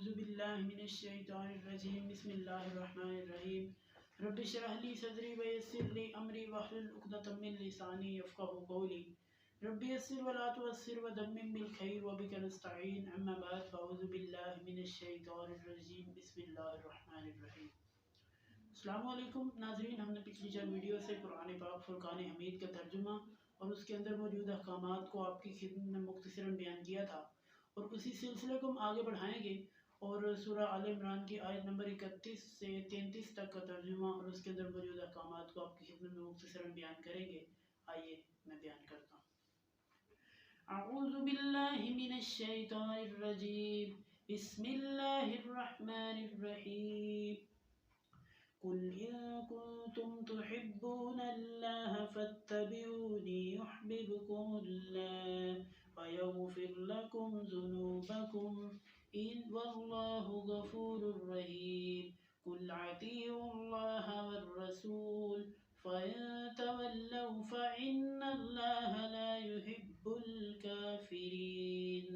أعوذ بالله من الشيطان الرجيم بسم الله الرحمن الرحيم رب اشرح لي صدري ويسر لي أمري واحلل عقدة من لساني يفقهوا قولي رب يسر ولا تعسر ودمم بالخير وبك نستعين أما بعد فأعوذ بالله من الشيطان الرجيم بسم الله الرحمن الرحيم अस्सलाम वालेकुम नाजरीन। हमने पिछली चंद वीडियो से कुरान पाक फुरकान हमीद का तर्जुमा और उसके अंदर मौजूद अहकामात को आपकी खिदमत में मुख्तसरन बयान किया था और उसी सिलसिले को हम आगे बढ़ाएंगे और सूरह आल इमरान की आयत नंबर 31 से 33 तक का तर्जुमा और उसके अंदर मौजूद अहकामात को आपकी खिदमत में मुख्तसरन बयान करेंगे। आइए मैं बयान करता हूँ। अऊज़ु बिल्लाहि मिनश शैतानिर रजीम बिस्मिल्लाहिर रहमानिर रहीम कुल इन कुंतुम तुहिब्बूनल्लाह फत्तबिऊनी युहब्बिबकुमुल्लाह वयगफिर लकुम ज़ुनूबकुम इन वल्लाहु गफूरुर रहीम कुल अतीउल्लाह वर्रसूल फ़इन तवल्लौ फ़इन्नल्लाह ला युहिब्बुल काफ़िरीन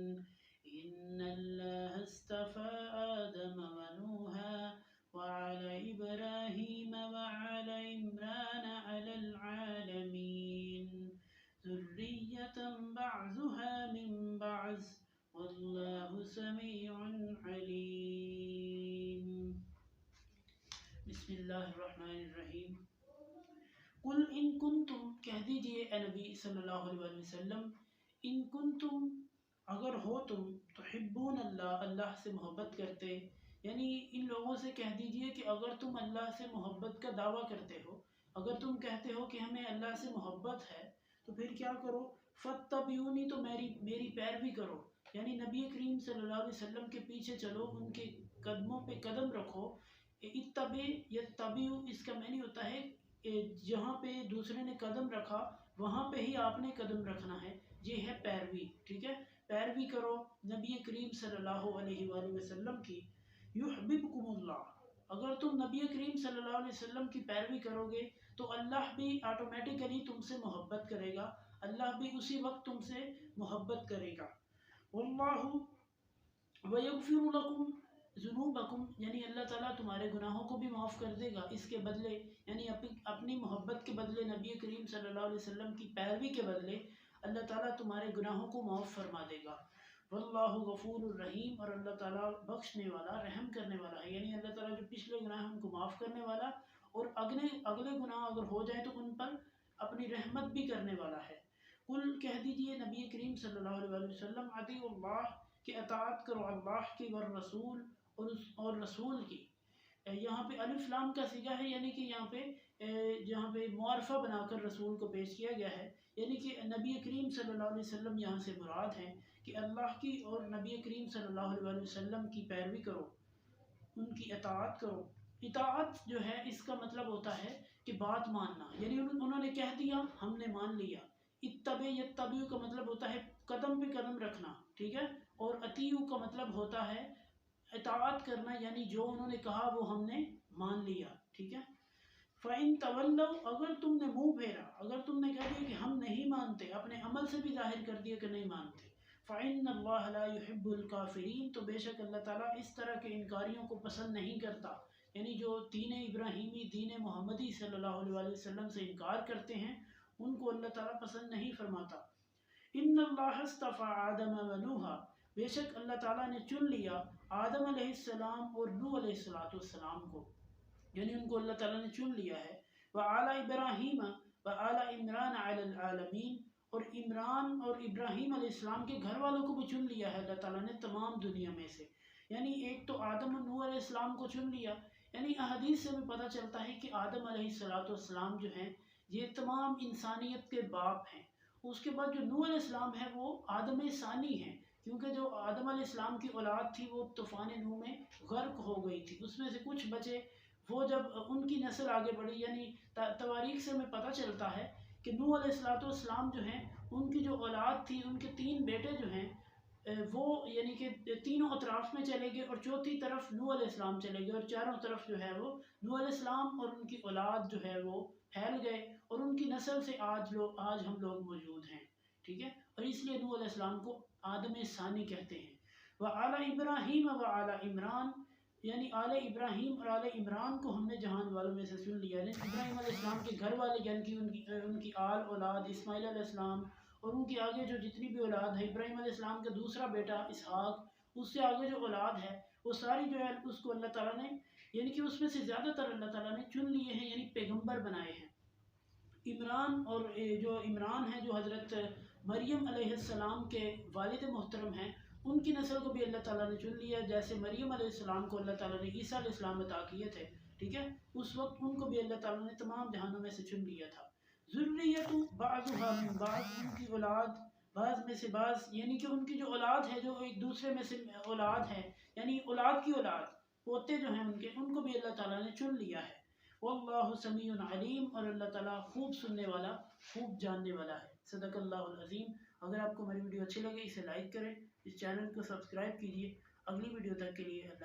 इन्नल्लाह अस्तफ़ा आदम व नूहा वअला इब्राहीम वअला इम्रान अलल आलमीन ज़ुर्रिय्यतन बअज़ुहा मिन बअज़ वल्लाहु समीउन अलीम। बिस्मिल्लाहिर्रहमानिर्रहीम। कुल इन कुंतुम, कह दीजिए ए नबी सल्लल्लाहु अलैहि वसल्लम, इन कुंतुम, अगर हो तुम, तुहिब्बून अल्लाह, अल्लाह से मोहब्बत करते, यानी इन लोगों से कह दीजिए कि अगर तुम अल्लाह से मोहब्बत का दावा करते हो, अगर तुम कहते हो कि हमें अल्लाह से मोहब्बत है, तो फिर क्या करो, फत्तबिऊनी, तो मेरी पैरवी करो, यानी नबी करीम सल्लल्लाहु अलैहि वसल्लम के पीछे चलो, उनके कदमों पे कदम रखो। इत्तबी यत्तबिउ, इसका मानी होता है जहाँ पे दूसरे ने कदम रखा वहाँ पे ही आपने कदम रखना है, ये है पैरवी। ठीक है, पैरवी करो नबी करीम सल्लल्लाहु अलैहि वसल्लम की। युहब्बिबकुमुल्लाह, अगर तुम नबी करीम सल्लल्लाहु अलैहि वसल्लम की पैरवी करोगे तो अल्लाह भी ऑटोमेटिकली तुमसे मोहब्बत करेगा, अल्लाह भी उसी वक्त तुमसे मोहब्बत करेगा। वल्लाहु वयगफिरु लकुम ज़ुनूबकुम, यानी अल्लाह ताला तुम्हारे गुनाहों को भी माफ़ कर देगा, इसके बदले, यानी अपनी मोहब्बत के बदले, नबी करीम सल्लल्लाहु अलैहि वसल्लम की पैरवी के बदले अल्लाह ताला तुम्हारे गुनाहों को माफ़ फरमा देगा। वल्लाहु गफूरुर रहीम, और अल्लाह ताला बख्शने वाला, रहम करने वाला है, यानी अल्लाह ताला जो पिछले गुनाह हैं उनको माफ़ करने वाला और अगले गुनाह अगर हो जाए तो उन पर अपनी रहमत भी करने वाला है। कुल, कह दीजिए नबी करीम सल्लल्लाहु अलैहि वसल्लम, अतीउल्लाह, कि अताअत करो अल्लाह की, वर रसूल, और रसूल की। यहाँ पे अलिफ लाम का सिगा है, यानी कि यहाँ पे मुआरफा बनाकर रसूल को पेश किया गया है, यानी कि नबी करीम सल्लल्लाहु अलैहि वसल्लम यहाँ से मुराद है कि अल्लाह की और नबी करीम सल्लल्लाहु अलैहि वसल्लम की पैरवी करो, उनकी अताअत करो। इताअत जो है इसका मतलब होता है कि बात मानना, यानी उन्होंने कह दिया हमने मान लिया। इत्तबे यत्तबिउ का मतलब होता है कदम पे कदम रखना, ठीक है, और अतीउ का मतलब होता है इताअत करना, यानी जो उन्होंने कहा वो हमने मान लिया। ठीक है, फ़इन तवल्लौ, अगर तुमने मुंह फेरा, अगर तुमने कह दिया कि हम नहीं मानते, अपने अमल से भी जाहिर कर दिया कि नहीं मानते, फ़इन्नल्लाह ला युहिब्बुल काफ़िरीन, तो बेशक अल्लाह ताला इस तरह के इनकारियों को पसंद नहीं करता, यानी जो दीन इब्राहीमी, दीन मोहम्मदी सल्लल्लाहु अलैहि वसल्लम से इनकार करते हैं उनको अल्लाह ताला पसंद नहीं फरमाता। इन्नल्लाह अस्तफ़ा आदम व नूहा, बेशक अल्लाह ताला ने चुन लिया आदम अलैहिस्सलाम और नूह अलैहिस्सलाम को, यानी उनको अल्लाह ताला ने चुन लिया है। व आला इब्राहीम व आला इमरान अलल आलमीन, और इमरान और इब्राहीम अलैहिस्सलाम के घर वालों को भी चुन लिया है अल्लाह ताला ने तमाम दुनिया में से, यानी एक तो आदम और नूह अलैहिस्सलाम को चुन लिया, यानी अहदीस से भी पता चलता है कि आदम अलैहिस्सलाम जो हैं ये तमाम इंसानियत के बाप हैं। उसके बाद जो नूह अलैहिस्सलाम है वो आदम सानी है, क्योंकि जो आदम अलैहिस्सलाम की औलाद थी वो तूफ़ान नूह में गर्क हो गई थी, उसमें से कुछ बचे, वो जब उनकी नस्ल आगे बढ़ी, यानी तवारीख से हमें पता चलता है कि नूह अलैहिस्सलाम जो हैं उनकी जो औलाद थी, उनके 3 बेटे जो हैं वो यानी कि तीनों अतराफ में चले गए और चौथी तरफ नूह अलैहिस्सलाम चले गए, और चारों तरफ जो है वो नूह अलैहिस्सलाम और उनकी औलाद जो है वो फैल गए, और उनकी नस्ल से आज हम लोग मौजूद हैं। ठीक है, और इसलिए नूह अलैहिस्सलाम को आदम सानी कहते हैं। وعلی ابراہیم وعلی عمران، یعنی آل ابراہیم اور آل عمران کو ہم نے جہان والوں میں سے چن لیا، یعنی ابراہیم علیہ السلام کے گھر والے، یعنی کہ ان کی آل اولاد اسماعیل علیہ السلام، اور ان کے آگے جو جتنی بھی اولاد ہے، ابراہیم علیہ السلام کا دوسرا بیٹا اسحاق، اس سے آگے جو اولاد ہے وہ ساری جو ہے اس کو اللہ تعالیٰ نے، یعنی کہ اس میں سے زیادہ تر اللہ تعالیٰ نے چن لیے ہیں، یعنی پیغمبر بنائے ہیں۔ عمران، اور جو عمران ہے جو حضرت مریم علیہ السلام کے والد محترم ہیں، ان کی نسل کو بھی اللہ تعالیٰ نے چن لیا، جیسے مریم علیہ السلام کو اللہ تعالیٰ نے عیسیٰ علیہ السلام عطا کیے تھے، ٹھیک ہے، اس وقت ان کو بھی اللہ تعالیٰ نے تمام جہانوں میں سے چن لیا تھا۔ ذریت بعضها من بعض، ان کی اولاد بعض میں سے بعض، یعنی کہ ان کی جو اولاد ہے جو ایک دوسرے میں سے اولاد ہے، یعنی اولاد کی اولاد، پوتے جو ہیں ان کو بھی اللہ تعالیٰ نے چن لیا ہے۔ واللہ سمیع علیم، اور اللہ تعالیٰ خوب سننے والا، خوب جاننے والا ہے۔ صدق اللہ العظیم۔ اگر آپ کو ہماری ویڈیو اچھی لگے اسے لائک کریں، اس چینل کو سبسکرائب کیجیے۔ اگلی ویڈیو تک کے لیے اللہ